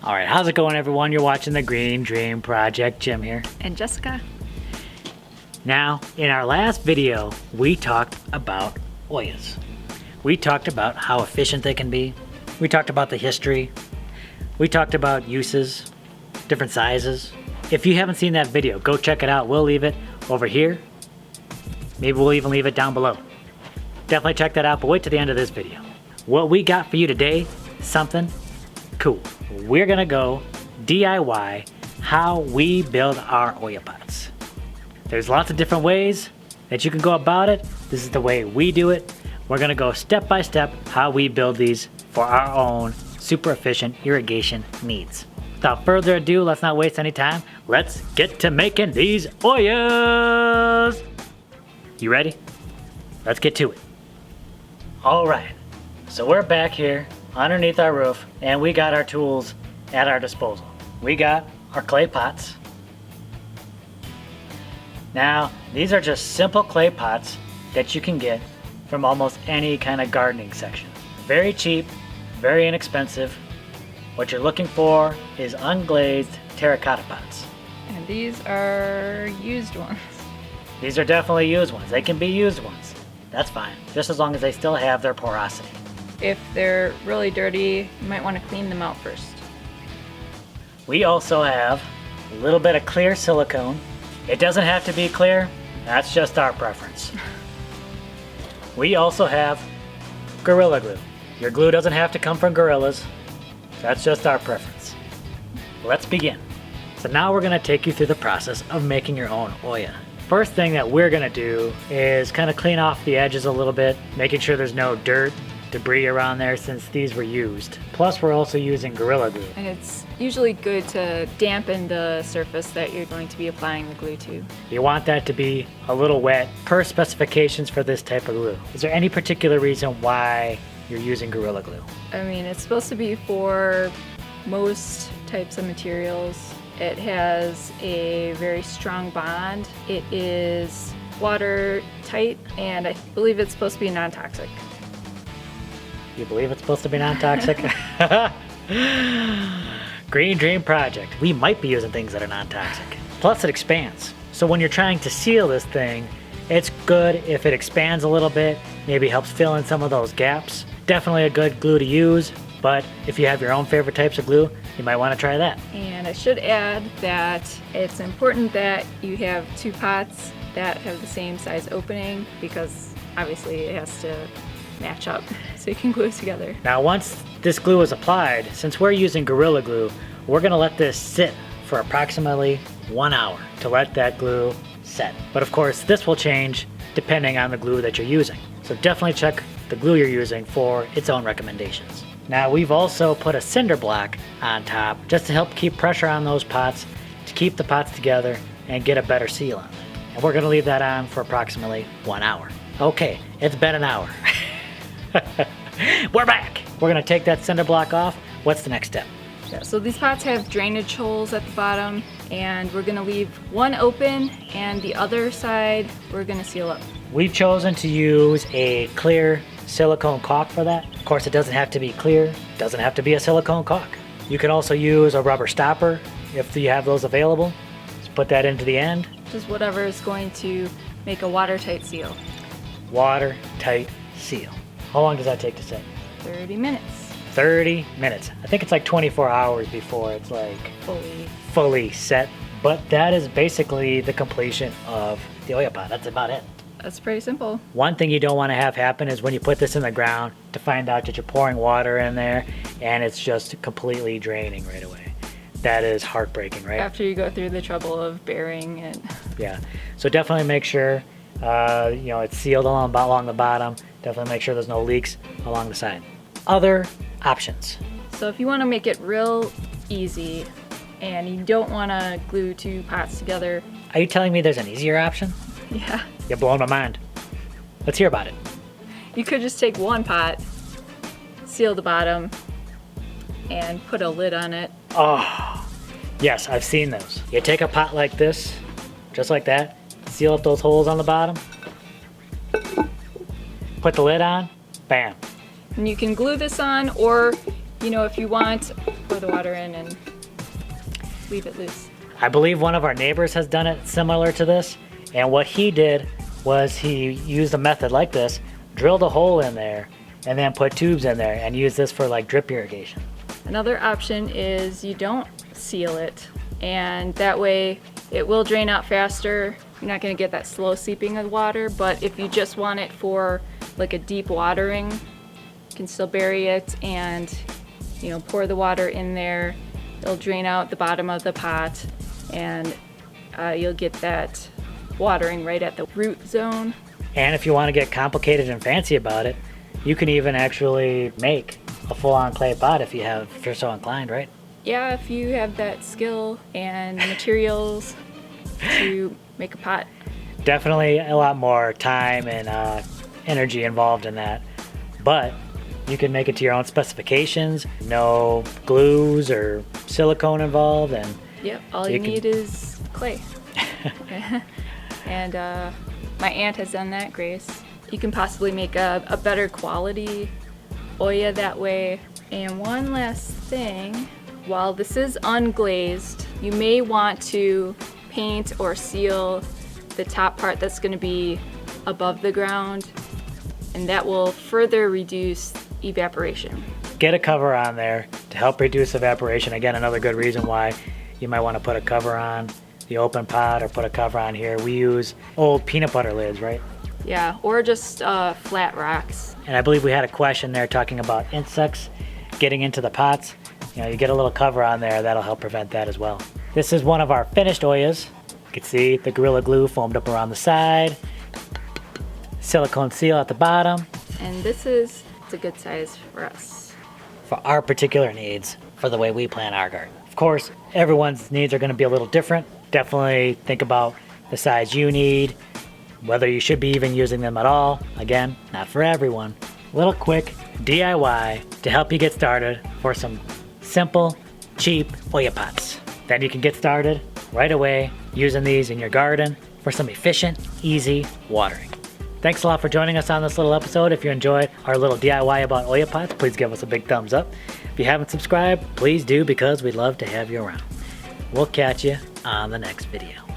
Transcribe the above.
All right, how's it going, everyone? You're watching the Green Dream Project. Jim here. And Jessica. Now, in our last video, we talked about Ollas. We talked about how efficient they can be. We talked about the history. We talked about uses, different sizes. If you haven't seen that video, go check it out. We'll leave it over here. Maybe we'll even leave it down below. Definitely check that out, but wait till the end of this video. What we got for you today, something cool. We're gonna go DIY how we build our Olla pots. There's lots of different ways that you can go about it. This is the way we do it. We're gonna go step by step how we build these for our own super efficient irrigation needs. Without further ado, let's not waste any time. Let's get to making these Ollas. You ready? Let's get to it. All right, so we're back here underneath our roof and we got our tools at our disposal. We got our clay pots. Now, these are just simple clay pots that you can get from almost any kind of gardening section. Very cheap, very inexpensive. What you're looking for is unglazed terracotta pots. And these are used ones. These are definitely used ones. They can be used ones. That's fine, just as long as they still have their porosity. If they're really dirty, you might want to clean them out first. We also have a little bit of clear silicone. It doesn't have to be clear, that's just our preference. We also have Gorilla Glue. Your glue doesn't have to come from gorillas. That's just our preference. Let's begin. So now we're gonna take you through the process of making your own Olla. First thing that we're gonna do is kind of clean off the edges a little bit, making sure there's no dirt, debris around there since these were used. Plus we're also using Gorilla Glue. And it's usually good to dampen the surface that you're going to be applying the glue to. You want that to be a little wet per specifications for this type of glue. Is there any particular reason why you're using Gorilla Glue? I mean, it's supposed to be for most types of materials. It has a very strong bond. It is watertight, and I believe it's supposed to be non-toxic. You believe it's supposed to be non-toxic? Green Dream Project. We might be using things that are non-toxic. Plus it expands. So when you're trying to seal this thing, it's good if it expands a little bit, maybe helps fill in some of those gaps. Definitely a good glue to use, but if you have your own favorite types of glue, you might want to try that. And I should add that it's important that you have two pots that have the same size opening, because obviously it has to match up so you can glue it together. Now once this glue is applied, since we're using Gorilla Glue, we're gonna let this sit for approximately 1 hour to let that glue set. But of course this will change depending on the glue that you're using. So definitely check the glue you're using for its own recommendations. Now we've also put a cinder block on top just to help keep pressure on those pots, to keep the pots together and get a better seal on them. And we're gonna leave that on for approximately 1 hour. Okay, it's been an hour. We're back. We're gonna take that cinder block off. What's the next step? Yeah, so these pots have drainage holes at the bottom, and we're gonna leave one open and the other side we're gonna seal up. We've chosen to use a clear silicone caulk for that. Of course, it doesn't have to be clear. It doesn't have to be a silicone caulk. You can also use a rubber stopper if you have those available. Just put that into the end. Just whatever is going to make a watertight seal. Watertight seal. How long does that take to set? 30 minutes. 30 minutes. I think it's like 24 hours before it's like fully set. But that is basically the completion of the Olla pot. That's about it. That's pretty simple. One thing you don't want to have happen is when you put this in the ground to find out that you're pouring water in there and it's just completely draining right away. That is heartbreaking, right? After you go through the trouble of burying it. Yeah, so definitely make sure it's sealed along the bottom. Definitely make sure there's no leaks along the side. Other options. So if you want to make it real easy and you don't want to glue two pots together. Are you telling me there's an easier option? Yeah. You're blowing my mind. Let's hear about it. You could just take one pot, seal the bottom, and put a lid on it. Oh, yes, I've seen those. You take a pot like this, just like that, seal up those holes on the bottom, put the lid on, bam. And you can glue this on, or if you want pour the water in and leave it loose. I believe one of our neighbors has done it similar to this, and what he did was he used a method like this, drilled a hole in there, and then put tubes in there and used this for like drip irrigation. Another option is you don't seal it, and that way it will drain out faster. You're not going to get that slow seeping of water, but if you just want it for like a deep watering, you can still bury it and, you know, pour the water in there. It'll drain out the bottom of the pot, and you'll get that watering right at the root zone. And if you want to get complicated and fancy about it, you can even actually make a full-on clay pot if you're so inclined, right? Yeah, if you have that skill and materials to make a pot. Definitely a lot more time and energy involved in that, but you can make it to your own specifications. No glues or silicone involved, and yep, all you need is clay. And my aunt has done that, Grace. You can possibly make a better quality Olla that way. And one last thing, while this is unglazed, you may want to paint or seal the top part that's going to be above the ground, and that will further reduce evaporation. Get a cover on there to help reduce evaporation. Again, another good reason why you might want to put a cover on the open pot or put a cover on here. We use old peanut butter lids, right? Yeah, or just flat rocks. And I believe we had a question there talking about insects getting into the pots. You know, you get a little cover on there, that'll help prevent that as well. This is one of our finished Ollas. You can see the Gorilla Glue foamed up around the side, silicone seal at the bottom. And this is a good size for us. For our particular needs, for the way we plan our garden. Of course, everyone's needs are going to be a little different. Definitely think about the size you need, whether you should be even using them at all. Again, not for everyone. Little quick DIY to help you get started for some simple, cheap Olla pots. Then you can get started right away using these in your garden for some efficient, easy watering. Thanks a lot for joining us on this little episode. If you enjoyed our little DIY about Olla pots, please give us a big thumbs up. If you haven't subscribed, please do, because we'd love to have you around. We'll catch you on the next video.